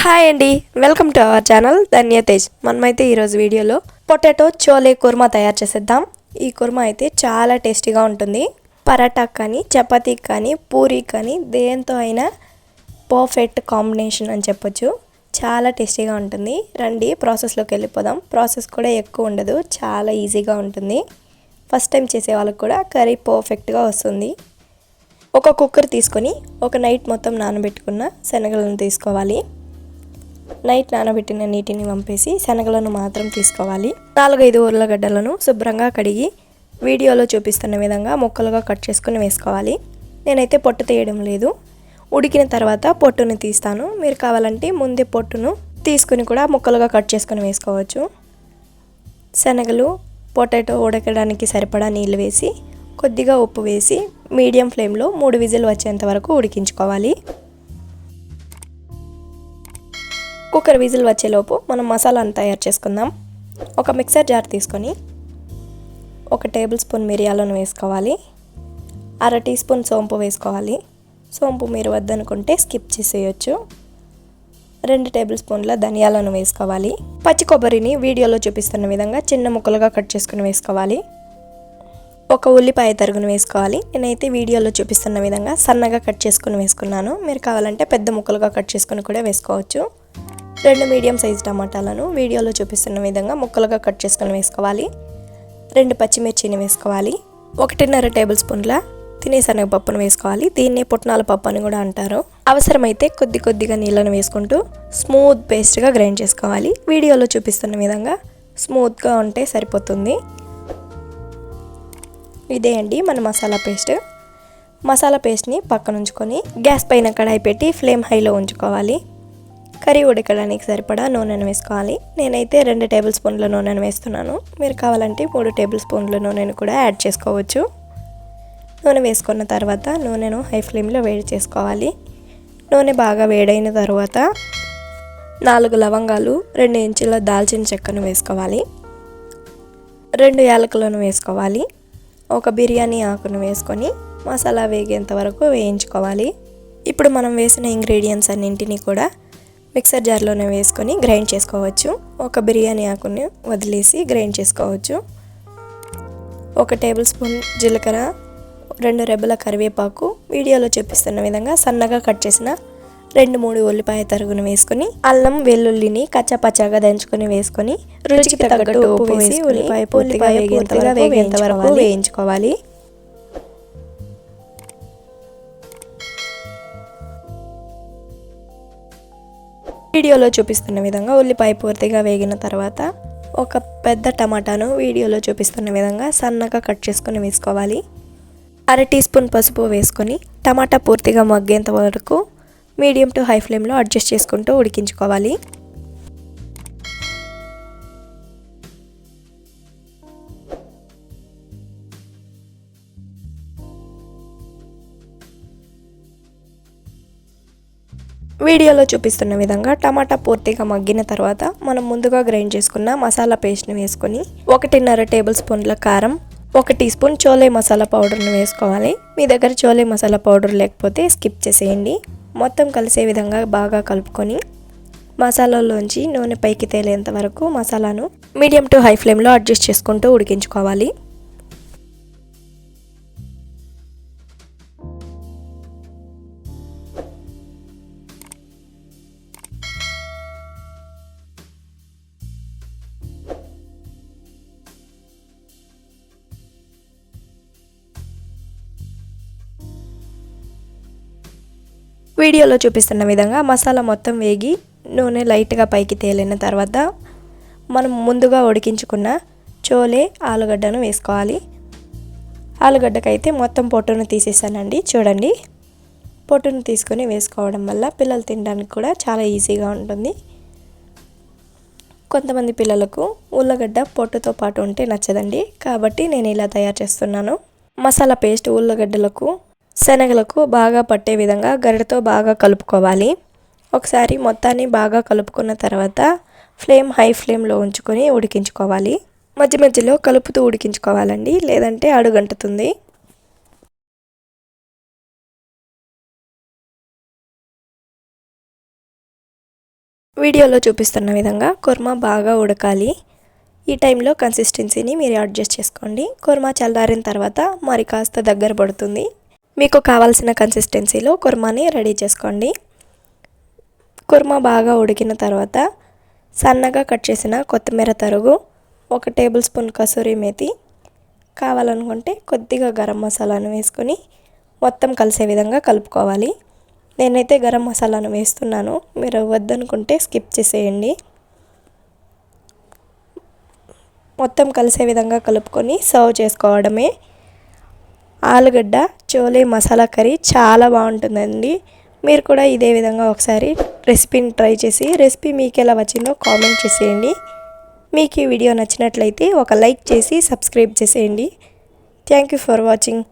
Hi అండి, welcome to our channel Dhanyatej. మనమైతే ఈరోజు వీడియోలో పొటాటో చోలే కుర్మా తయారు చేసేద్దాం. ఈ కుర్మా అయితే చాలా టేస్టీగా ఉంటుంది. పరాటాకి కానీ, చపాతీకి కానీ, పూరీ కానీ దేంతో అయినా పర్ఫెక్ట్ కాంబినేషన్ అని చెప్పొచ్చు. చాలా టేస్టీగా ఉంటుంది. రండి ప్రాసెస్లోకి వెళ్ళిపోదాం. ప్రాసెస్ కూడా ఎక్కువ ఉండదు, చాలా ఈజీగా ఉంటుంది. ఫస్ట్ టైం చేసే వాళ్ళకి కూడా కర్రీ పర్ఫెక్ట్గా వస్తుంది. ఒక కుక్కర్ తీసుకొని ఒక నైట్ మొత్తం నానబెట్టుకున్న శనగలను తీసుకోవాలి. నైట్ నానబెట్టిన నీటిని వంపేసి శనగలను మాత్రం తీసుకోవాలి. 4-5 ఉర్లగడ్డలను శుభ్రంగా కడిగి వీడియోలో చూపిస్తున్న విధంగా ముక్కలుగా కట్ చేసుకుని వేసుకోవాలి. నేనైతే పొట్టు తీయడం లేదు. ఉడికిన తర్వాత పొట్టును తీస్తాను. మీరు కావాలంటే ముందే పొట్టును తీసుకుని కూడా ముక్కలుగా కట్ చేసుకుని వేసుకోవచ్చు. శనగలు, పొటాటో ఉడకడానికి సరిపడా నీళ్ళు వేసి కొద్దిగా ఉప్పు వేసి మీడియం ఫ్లేమ్లో 3 విజిల్ వచ్చేంత వరకు ఉడికించుకోవాలి. కుక్కర్ విజిల్ వచ్చేలోపు మనం మసాలాను తయారు చేసుకుందాం. ఒక మిక్సర్ జార్ తీసుకొని 1 టేబుల్ స్పూన్ మిరియాలను వేసుకోవాలి. 1/2 టీ స్పూన్ సోంపు వేసుకోవాలి. సోంపు మీరు వద్దనుకుంటే స్కిప్ చేసేయచ్చు. 2 టేబుల్ స్పూన్ల ధనియాలను వేసుకోవాలి. పచ్చి కొబ్బరిని వీడియోలో చూపిస్తున్న విధంగా చిన్న ముక్కలుగా కట్ చేసుకుని వేసుకోవాలి. 1 ఉల్లిపాయ తరుగును వేసుకోవాలి. నేనైతే వీడియోలో చూపిస్తున్న విధంగా సన్నగా కట్ చేసుకుని వేసుకున్నాను. మీరు కావాలంటే పెద్ద ముక్కలుగా కట్ చేసుకుని కూడా వేసుకోవచ్చు. 2 మీడియం సైజ్ టమాటాలను వీడియోలో చూపిస్తున్న విధంగా ముక్కలుగా కట్ చేసుకుని వేసుకోవాలి. 2 పచ్చిమిర్చిని వేసుకోవాలి. 1.5 టేబుల్ స్పూన్ల తినేశనగపప్పును వేసుకోవాలి. దీన్ని పుట్నాల పప్పు అని కూడా అంటారు. అవసరమైతే కొద్దిగా నీళ్ళను వేసుకుంటూ స్మూత్ పేస్ట్గా గ్రైండ్ చేసుకోవాలి. వీడియోలో చూపిస్తున్న విధంగా స్మూత్గా ఉంటే సరిపోతుంది. ఇదే అండి మన మసాలా పేస్ట్. మసాలా పేస్ట్ని పక్కన ఉంచుకొని గ్యాస్ పైన కడాయి పెట్టి ఫ్లేమ్ హైలో ఉంచుకోవాలి. కర్రీ ఉడకడానికి సరిపడా నూనెను వేసుకోవాలి. నేనైతే 2 టేబుల్ స్పూన్ల నూనెను వేస్తున్నాను. మీరు కావాలంటే 3 టేబుల్ స్పూన్ల నూనెను కూడా యాడ్ చేసుకోవచ్చు. నూనె వేసుకున్న తర్వాత నూనెను హై ఫ్లేమ్లో వేడి చేసుకోవాలి. నూనె బాగా వేడైన తర్వాత 4 లవంగాలు, 2 ఇంచుల దాల్చిన చెక్కను వేసుకోవాలి. 2 యాలకులను వేసుకోవాలి. 1 బిర్యానీ ఆకును వేసుకొని మసాలా వేగేంత వరకు వేయించుకోవాలి. ఇప్పుడు మనం వేసిన ఇంగ్రీడియంట్స్ అన్నింటినీ కూడా మిక్సర్ జార్లోనే వేసుకొని గ్రైండ్ చేసుకోవచ్చు. 1 బిర్యానీ ఆకుని వదిలేసి గ్రైండ్ చేసుకోవచ్చు. 1 టేబుల్ స్పూన్ జీలకర్ర, 2 రెబ్బల కరివేపాకు, వీడియోలో చూపిస్తున్న విధంగా సన్నగా కట్ చేసిన 2-3 ఉల్లిపాయ తరుగును వేసుకొని అల్లం వెల్లుల్లిని కచ్చాపచ్చాగా దంచుకొని వేసుకొని రుచికి తగ్గట్టు ఉప్పు వేసి ఉల్లిపాయ పూర్తిగా వేగేంత వరకు వేయించుకోవాలి. వీడియోలో చూపిస్తున్న విధంగా ఉల్లిపాయ పూర్తిగా వేగిన తర్వాత 1 పెద్ద టమాటాను వీడియోలో చూపిస్తున్న విధంగా సన్నగా కట్ చేసుకొని వేసుకోవాలి. 1/2 టీ స్పూన్ పసుపు వేసుకొని టమాటా పూర్తిగా మగ్గేంత వరకు మీడియం టు హై ఫ్లేమ్లో అడ్జస్ట్ చేసుకుంటూ ఉడికించుకోవాలి. వీడియోలో చూపిస్తున్న విధంగా టమాటా పూర్తిగా మగ్గిన తర్వాత మనం ముందుగా గ్రైండ్ చేసుకున్న మసాలా పేస్ట్ని వేసుకొని 1.5 టేబుల్ స్పూన్ల కారం, 1 టీ స్పూన్ చోలే మసాలా పౌడర్ని వేసుకోవాలి. మీ దగ్గర చోలే మసాలా పౌడర్ లేకపోతే స్కిప్ చేసేయండి. మొత్తం కలిసే విధంగా బాగా కలుపుకొని మసాలాలోంచి నూనె పైకి తేలేంత వరకు మసాలాను మీడియం టు హై ఫ్లేమ్లో అడ్జస్ట్ చేసుకుంటూ ఉడికించుకోవాలి. వీడియోలో చూపిస్తున్న విధంగా మసాలా మొత్తం వేగి నూనె లైట్గా పైకి తేలిన తర్వాత మనం ముందుగా ఉడికించుకున్న చోలే ఆలుగడ్డను వేసుకోవాలి. ఆలుగడ్డకైతే మొత్తం పొట్టును తీసేసానండి. చూడండి, పొట్టును తీసుకొని వేసుకోవడం వల్ల పిల్లలు తినడానికి కూడా చాలా ఈజీగా ఉంటుంది. కొంతమంది పిల్లలకు ఉల్లగడ్డ పొట్టుతో పాటు ఉంటే నచ్చదండి, కాబట్టి నేను ఇలా తయారు చేస్తున్నాను. మసాలా పేస్ట్ ఉల్లగడ్డలకు, శనగలకు బాగా పట్టే విధంగా గరిటతో బాగా కలుపుకోవాలి. ఒకసారి మొత్తాన్ని బాగా కలుపుకున్న తర్వాత ఫ్లేమ్ హై ఫ్లేమ్లో ఉంచుకొని ఉడికించుకోవాలి. మధ్యలో కలుపుతూ ఉడికించుకోవాలండి, లేదంటే అడుగంటుతుంది. వీడియోలో చూపిస్తున్న విధంగా కుర్మా బాగా ఉడకాలి. ఈ టైంలో కన్సిస్టెన్సీని మీరు అడ్జస్ట్ చేసుకోండి. కుర్మా చల్లారిన తర్వాత మరి కాస్త దగ్గర పడుతుంది. మీకు కావాల్సిన కన్సిస్టెన్సీలో కుర్మాని రెడీ చేసుకోండి. కుర్మా బాగా ఉడికిన తర్వాత సన్నగా కట్ చేసిన కొత్తిమీర తరుగు, 1 టేబుల్ స్పూన్ కసూరి మేతి, కావాలనుకుంటే కొద్దిగా గరం మసాలాను వేసుకొని మొత్తం కలిసే విధంగా కలుపుకోవాలి. నేనైతే గరం మసాలాను వేస్తున్నాను, మీరు వద్దనుకుంటే స్కిప్ చేసేయండి. మొత్తం కలిసే విధంగా కలుపుకొని సర్వ్ చేసుకోవడమే. ఆలుగడ్డ చోలే మసాలా కర్రీ చాలా బాగుంటుందండి. మీరు కూడా ఇదే విధంగా ఒకసారి రెసిపీని ట్రై చేసి రెసిపీ మీకు ఎలా వచ్చిందో కామెంట్ చేసేయండి. మీకు ఈ వీడియో నచ్చినట్లయితే ఒక లైక్ చేసి సబ్స్క్రైబ్ చేసేయండి. Thank you for watching.